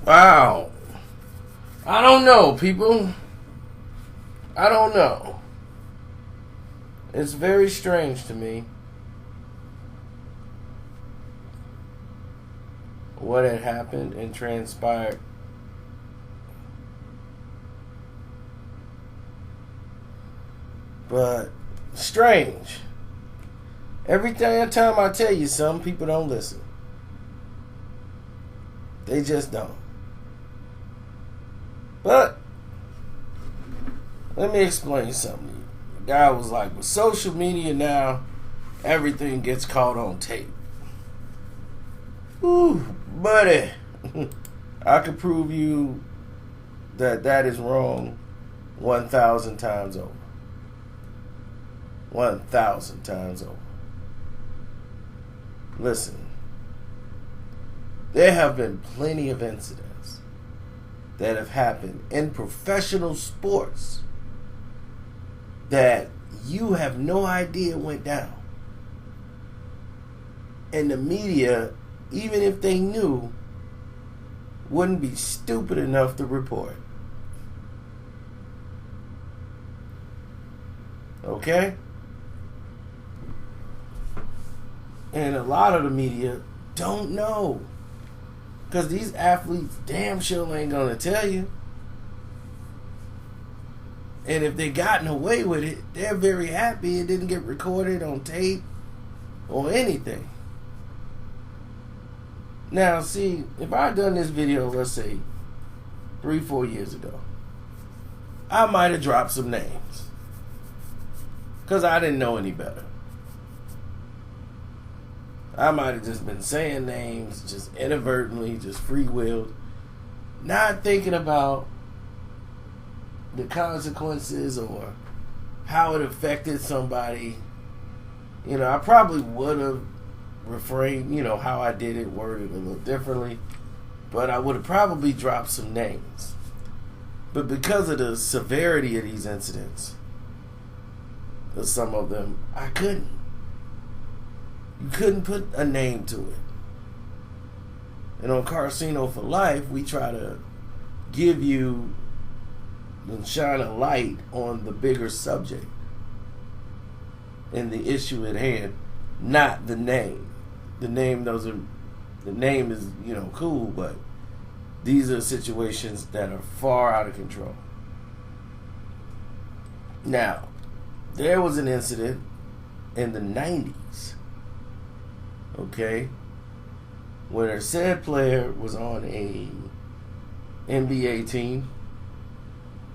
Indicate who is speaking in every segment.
Speaker 1: Wow. I don't know, people. I don't know. It's very strange to me what had happened and transpired. But strange. Every time I tell you something, people don't listen. They just don't. But let me explain something to you. The guy was like, with social media now, everything gets caught on tape. Ooh, buddy. I could prove you that is wrong 1,000 times over. 1,000 times over. Listen, there have been plenty of incidents that have happened in professional sports that you have no idea went down. And the media, even if they knew, wouldn't be stupid enough to report. Okay? And a lot of the media don't know. Because these athletes damn sure ain't going to tell you. And if they gotten away with it, they're very happy it didn't get recorded on tape or anything. Now, see, if I had done this video, let's say, 3-4 years ago, I might have dropped some names. Because I didn't know any better. I might have just been saying names, just inadvertently, just free-willed, not thinking about the consequences or how it affected somebody. You know, I probably would have refrained, you know, how I did it, worded a little differently, but I would have probably dropped some names. But because of the severity of these incidents, of some of them, I couldn't. You couldn't put a name to it. And on Casino for Life, we try to give you and shine a light on the bigger subject and the issue at hand, not the name. The name is, you know, cool, but these are situations that are far out of control. Now, there was an incident in the 90s, okay, where a said player was on a NBA team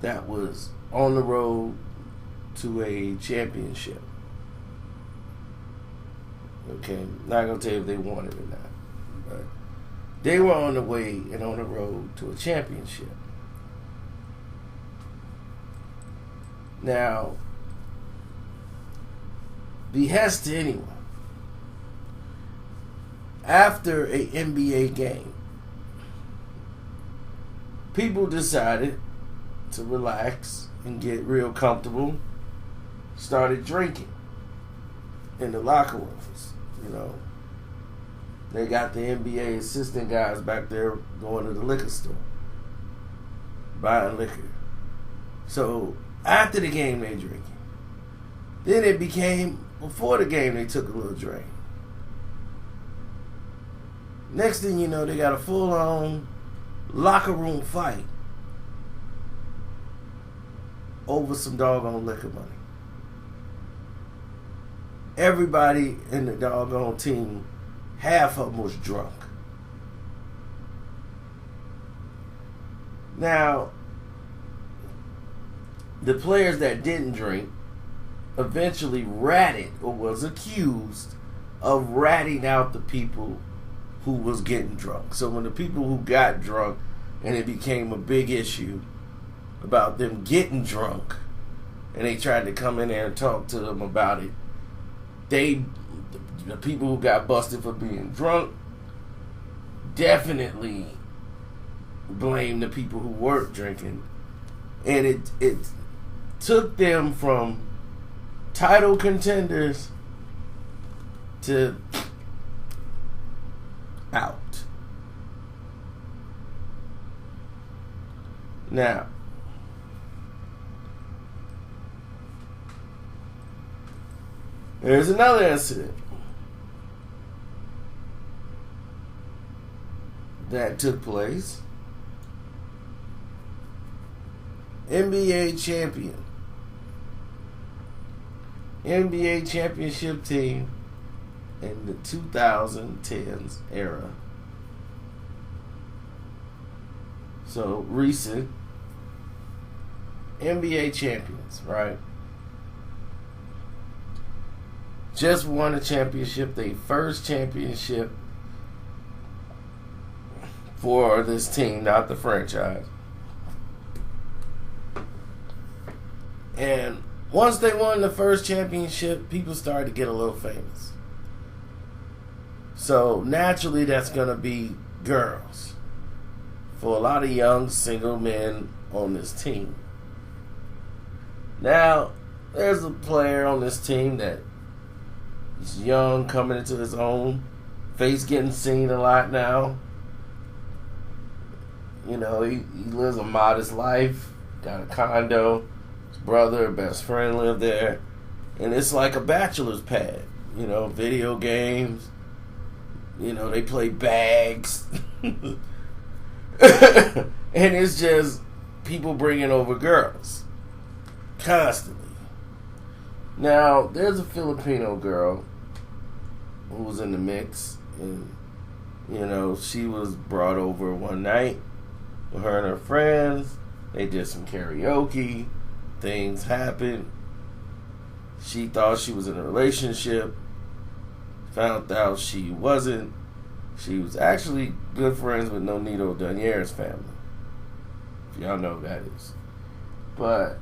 Speaker 1: that was on the road to a championship. Okay, not gonna tell you if they won it or not, but they were on the way and on the road to a championship. Now, behest to anyone. After a NBA game, people decided to relax and get real comfortable, started drinking in the locker rooms. You know, they got the NBA assistant guys back there going to the liquor store, buying liquor. So after the game, they drinking. Then it became, before the game, they took a little drink. Next thing you know, they got a full-on locker room fight over some doggone liquor money. Everybody in the doggone team, half of them was drunk. Now, the players that didn't drink eventually ratted, or was accused of ratting out the people who was getting drunk. So when the people who got drunk, and it became a big issue about them getting drunk, and they tried to come in there and talk to them about it, the people who got busted for being drunk definitely blamed the people who weren't drinking. And it took them from title contenders to out. Now, there's another incident that took place. NBA championship team in the 2010s era. So recent NBA champions, right? Just won a championship, their first championship for this team, not the franchise. And once they won the first championship, people started to get a little famous. So naturally, that's going to be girls for a lot of young single men on this team. Now, there's a player on this team that is young, coming into his own, face getting seen a lot now. You know, he lives a modest life, got a condo, his brother, best friend live there, and it's like a bachelor's pad. You know, video games, you know, they play bags, and it's just people bringing over girls constantly. Now, there's a Filipino girl who was in the mix, and, you know, she was brought over one night with her and her friends. They did some karaoke. Things happened. She thought she was in a relationship. Found out she wasn't. She was actually good friends with Nonito Donier's family. If y'all know who that is. But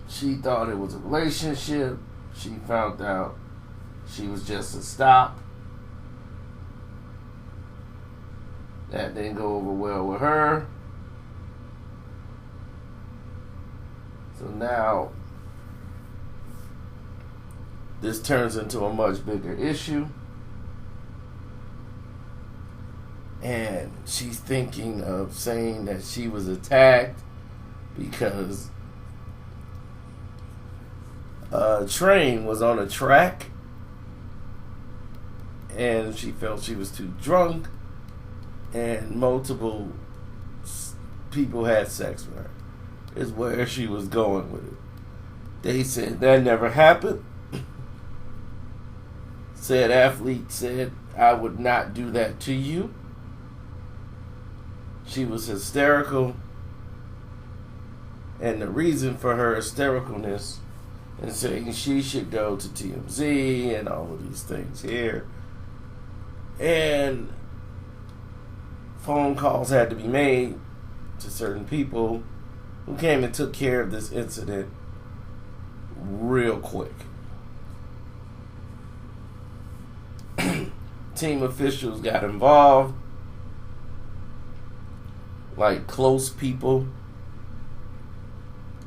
Speaker 1: she thought it was a relationship. She found out she was just a stop. That didn't go over well with her. So now, this turns into a much bigger issue. And she's thinking of saying that she was attacked because a train was on a track and she felt she was too drunk and multiple people had sex with her, is where she was going with it. They said that never happened. Said athlete said, "I would not do that to you." She was hysterical, and the reason for her hystericalness and saying she should go to TMZ and all of these things here, and phone calls had to be made to certain people who came and took care of this incident real quick. Team officials got involved, like close people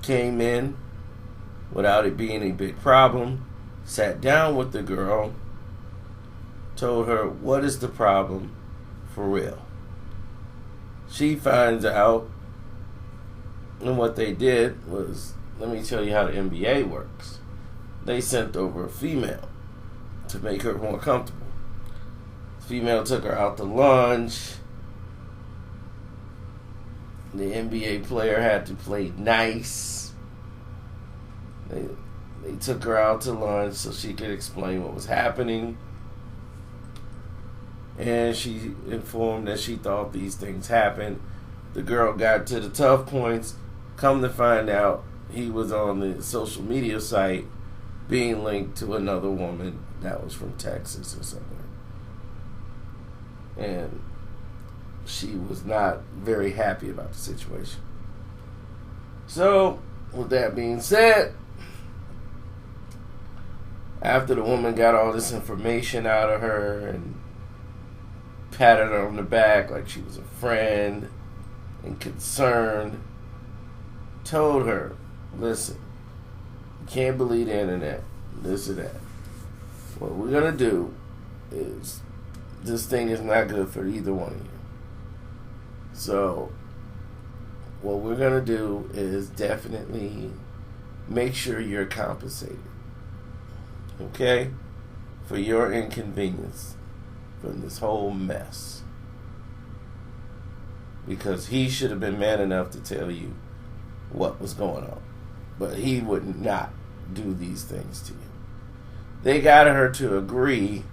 Speaker 1: came in without it being a big problem, sat down with the girl, told her what is the problem for real. She finds out, and what they did was, let me tell you how the NBA works. They sent over a female to make her more comfortable. The female took her out to lunch. The NBA player had to play nice. They took her out to lunch so she could explain what was happening. And she informed that she thought these things happened. The girl got to the tough points. Come to find out, he was on the social media site being linked to another woman that was from Texas or somewhere. And she was not very happy about the situation. So, with that being said, after the woman got all this information out of her and patted her on the back like she was a friend and concerned, told her, listen, you can't believe the internet, this or that. What we're going to do is, this thing is not good for either one of you. So, what we're going to do is definitely make sure you're compensated. Okay? For your inconvenience from this whole mess. Because he should have been man enough to tell you what was going on. But he would not do these things to you. They got her to agree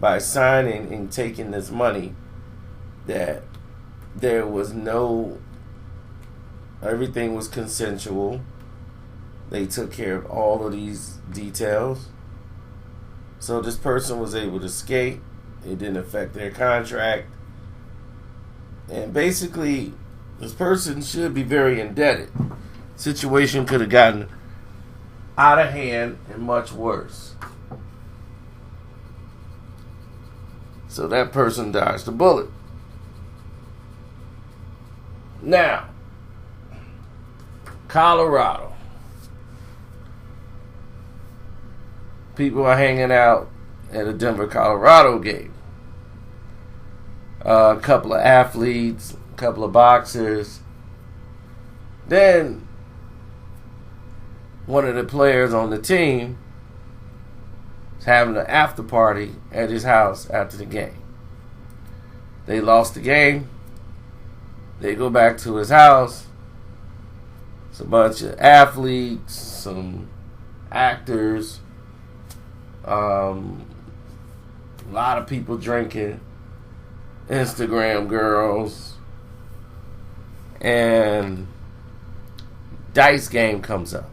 Speaker 1: by signing and taking this money that there was no, everything was consensual. They took care of all of these details. So this person was able to skate. It didn't affect their contract. And basically, this person should be very indebted. Situation could have gotten out of hand and much worse. So that person dodged the bullet. Now, Colorado. People are hanging out at a Denver, Colorado game. A couple of athletes, a couple of boxers. Then, one of the players on the team is having an after party at his house after the game. They lost the game. They go back to his house. It's a bunch of athletes, some actors, a lot of people drinking, Instagram girls, and dice game comes up.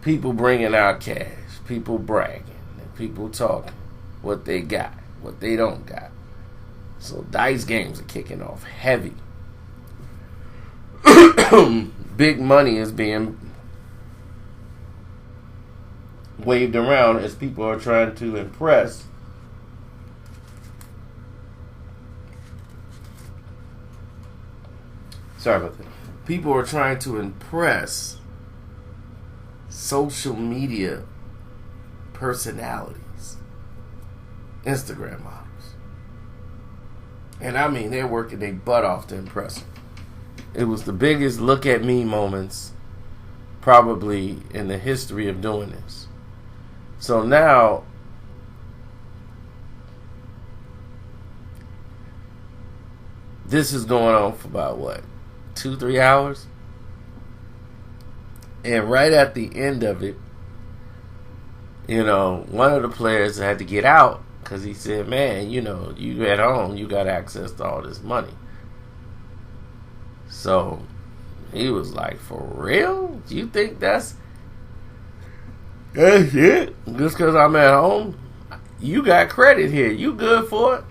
Speaker 1: People bringing out cash, people bragging, and people talking what they got, what they don't got. So dice games are kicking off heavy. Big money is being waved around as people are trying to impress people are trying to impress social media personalities, Instagram models. And I mean, they're working their butt off to impress them. It was the biggest look at me moments probably in the history of doing this. So now, this is going on for about what? 2-3 hours? And right at the end of it, you know, one of the players had to get out because he said, man, you know, you at home, you got access to all this money. So he was like, for real? You think that's it? Just because I'm at home? You got credit here. You good for it?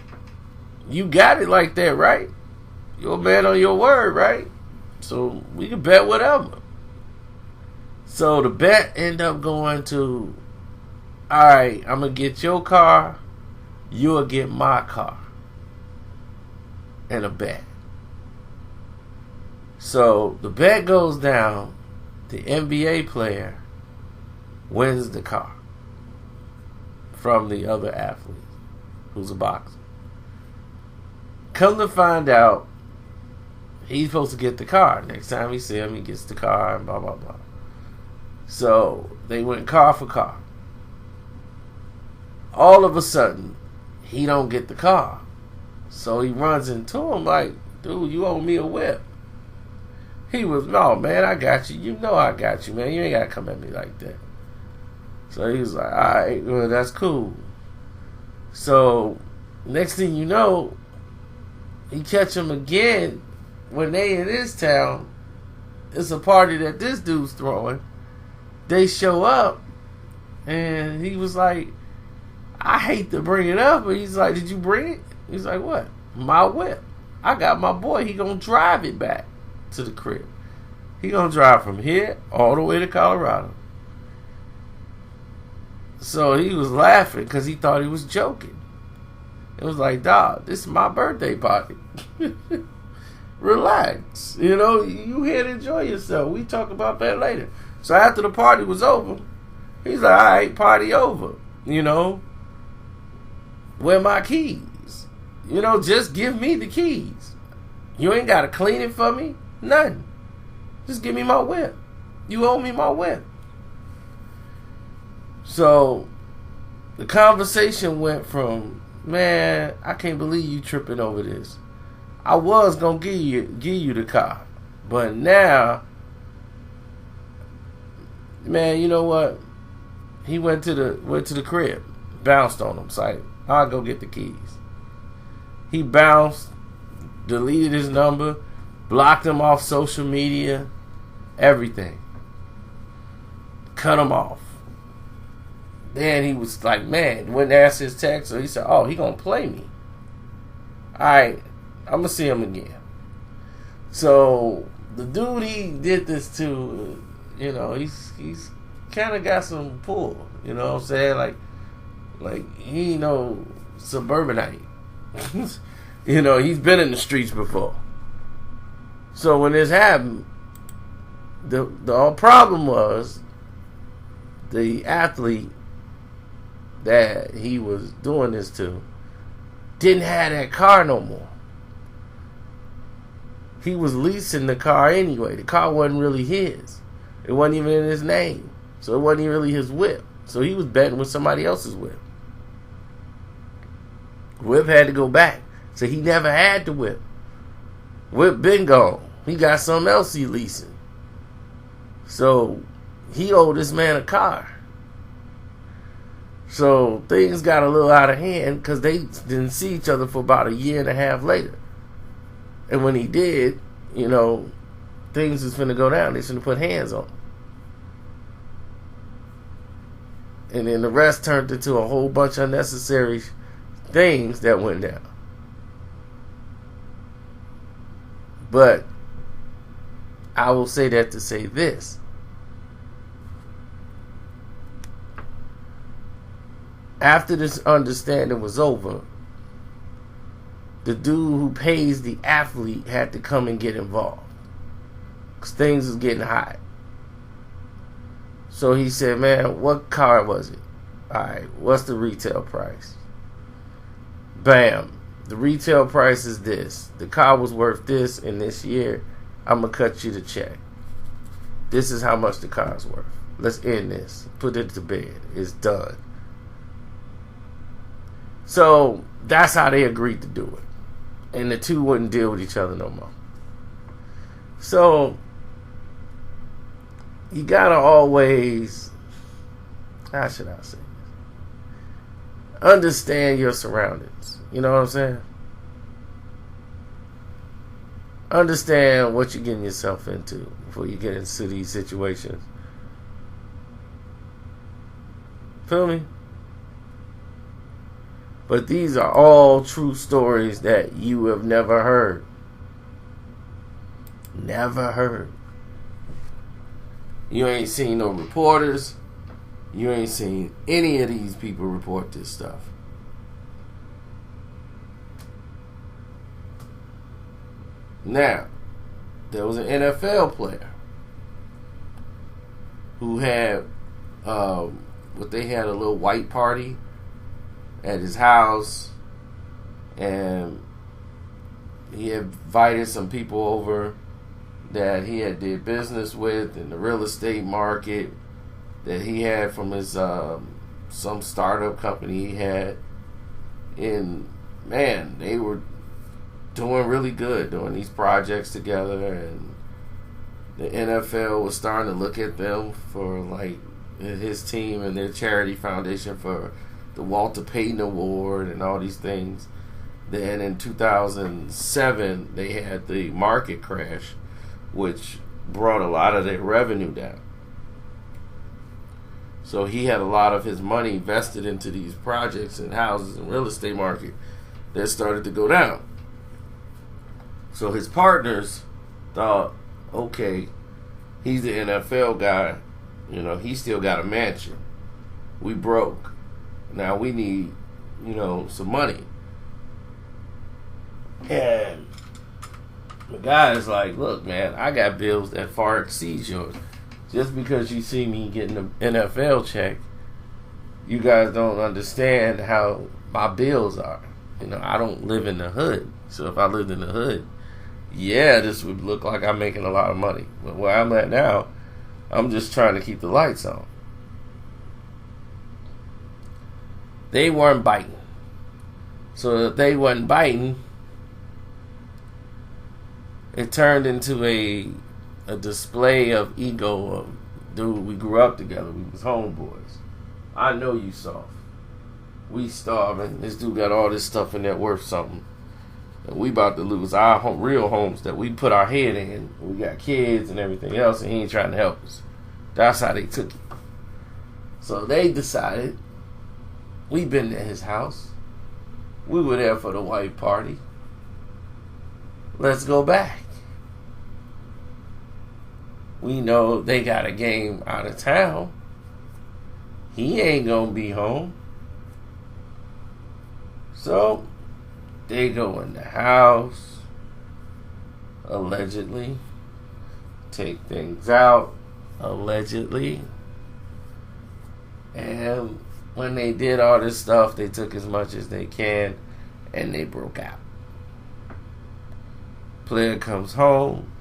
Speaker 1: You got it like that, right? You're a man on your word, right? So we can bet whatever. So the bet ended up going to, all right, I'm going to get your car, you'll get my car. And a bet. So the bet goes down, the NBA player wins the car from the other athlete who's a boxer. Come to find out, he's supposed to get the car. Next time he see him, he gets the car and blah, blah, blah. So they went car for car. All of a sudden, he don't get the car. So he runs into him like, dude, you owe me a whip. He was, no, man, I got you. You know I got you, man. You ain't got to come at me like that. So he was like, all right, well, that's cool. So next thing you know, he catch him again when they in this town. It's a party that this dude's throwing. They show up, and he was like, I hate to bring it up, but he's like, did you bring it? He's like, what? My whip. I got my boy. He gonna drive it back to the crib. He gonna drive from here all the way to Colorado. So he was laughing because he thought he was joking. It was like, dog, this is my birthday party. Relax. You know, you here to enjoy yourself. We talk about that later. So after the party was over, he's like, all right, party over. You know, where my keys? You know, just give me the keys. You ain't got to clean it for me. Nothing. Just give me my whip. You owe me my whip. So the conversation went from, man, I can't believe you tripping over this. I was gonna give you the car, but now, man, you know what? He went to the crib, bounced on him. So I'll go get the keys. He bounced, deleted his number, blocked him off social media, everything. Cut him off. Then he was like, man, wouldn't answer his text, so he said, oh, he gonna play me. Alright, I'm gonna see him again. So the dude he did this to, you know, he's kind of got some pull, you know what I'm saying? Like he ain't no suburbanite. You know, he's been in the streets before. So when this happened, the problem was the athlete that he was doing this to didn't have that car no more. He was leasing the car anyway. The car wasn't really his. It wasn't even in his name. So it wasn't even really his whip. So he was betting with somebody else's whip. Whip had to go back. So he never had the whip. Whip been gone. He got something else he leasing. So he owed this man a car. So things got a little out of hand because they didn't see each other for about a year and a half later. And when he did, you know, things was finna go down. They should have put hands on him. And then the rest turned into a whole bunch of unnecessary things that went down. But I will say that to say this. After this understanding was over, the dude who pays the athlete had to come and get involved. Because things was getting hot. So he said, man, what car was it? Alright, what's the retail price? Bam. The retail price is this. The car was worth this in this year. I'm going to cut you the check. This is how much the car's worth. Let's end this. Put it to bed. It's done. So that's how they agreed to do it. And the two wouldn't deal with each other no more. So you gotta always, how should I say this? Understand your surroundings. You know what I'm saying? Understand what you're getting yourself into before you get into these situations. Feel me? But these are all true stories that you have never heard. Never heard. You ain't seen no reporters. You ain't seen any of these people report this stuff. Now, there was an NFL player who had, they had a little white party at his house, and he invited some people over that he had did business with in the real estate market that he had from his some startup company he had. And man, they were doing really good doing these projects together, and the NFL was starting to look at them for like his team and their charity foundation for the Walter Payton Award and all these things. Then in 2007 they had the market crash, which brought a lot of their revenue down. So he had a lot of his money vested into these projects and houses and real estate market that started to go down. So his partners thought, okay, he's the NFL guy, you know, he still got a mansion. We broke. Now we need, you know, some money. And the guy is like, look, man, I got bills that far exceed yours. Just because you see me getting an NFL check, you guys don't understand how my bills are. You know, I don't live in the hood. So if I lived in the hood, yeah, this would look like I'm making a lot of money. But where I'm at now, I'm just trying to keep the lights on. They weren't biting. So if they wasn't biting, it turned into a display of ego of, dude, we grew up together. We was homeboys. I know you soft. We starving. This dude got all this stuff in there worth something. And we about to lose our real homes that we put our head in. We got kids and everything else, and he ain't trying to help us. That's how they took it. So they decided, we been to his house. We were there for the white party. Let's go back. We know they got a game out of town. He ain't gonna be home. So they go in the house, allegedly, take things out, allegedly. And when they did all this stuff, they took as much as they can, and they broke out. Player comes home,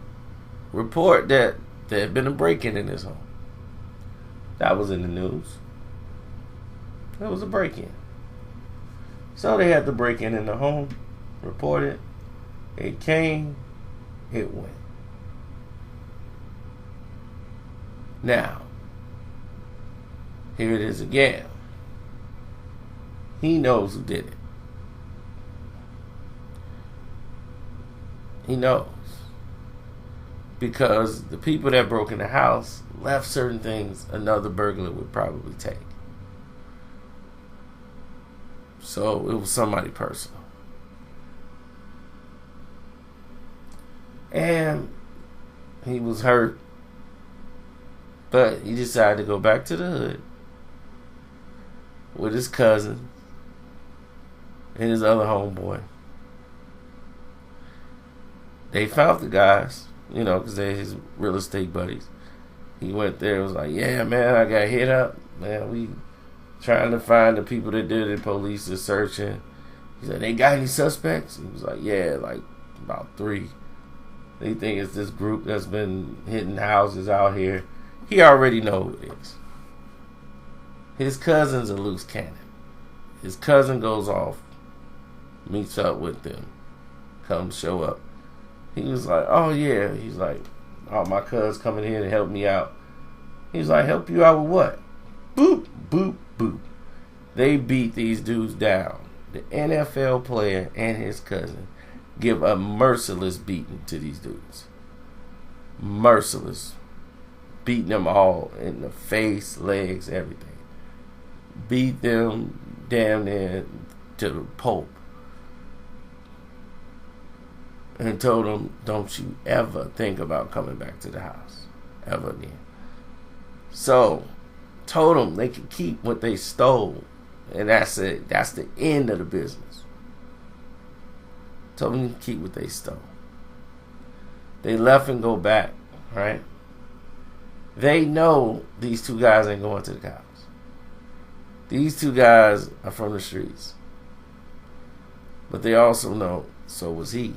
Speaker 1: report that there had been a break-in in his home. That was in the news. There was a break-in. So they had to break in the home, report it. It came, it went. Now, here it is again. He knows who did it. He knows. Because the people that broke in the house left certain things another burglar would probably take. So it was somebody personal. And he was hurt. But he decided to go back to the hood with his cousin and his other homeboy. They found the guys, because they're his real estate buddies. He went there and was like, yeah, man, I got hit up. Man, we trying to find the people that did it. Police are searching. He said, they got any suspects? He was like, yeah, like about 3. They think it's this group that's been hitting houses out here. He already know who it is. His cousin's a loose cannon. His cousin goes off, meets up with them, comes show up. He was like, oh yeah. He's like, oh, my cuz coming here to help me out. He's like, help you out with what? Boop, boop, boop. They beat these dudes down. The NFL player and his cousin give a merciless beating to these dudes. Merciless. Beating them all in the face, legs, everything. Beat them damn near to the pulp. And told them, don't you ever think about coming back to the house. Ever again. So, told them they could keep what they stole. And that's it. That's the end of the business. Told them to keep what they stole. They left and go back, right? They know these 2 guys ain't going to the cops. These 2 guys are from the streets. But they also know so was he.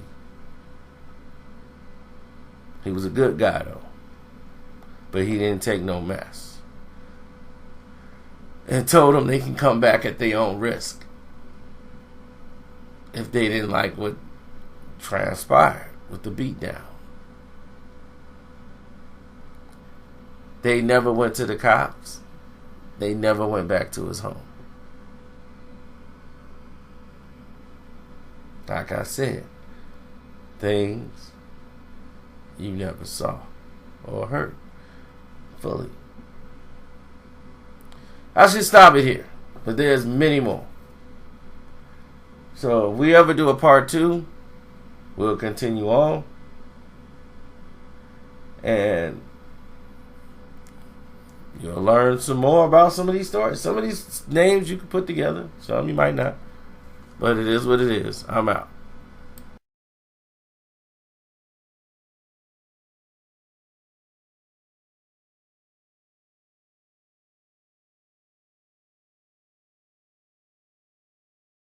Speaker 1: He was a good guy, though. But he didn't take no mess. And told them they can come back at their own risk. If they didn't like what transpired with the beatdown. They never went to the cops. They never went back to his home. Like I said, things you never saw or heard fully. I should stop it here, but there's many more. So if we ever do a part 2, we'll continue on. And you'll learn some more about some of these stories. Some of these names you can put together. Some you might not. But it is what it is. I'm out.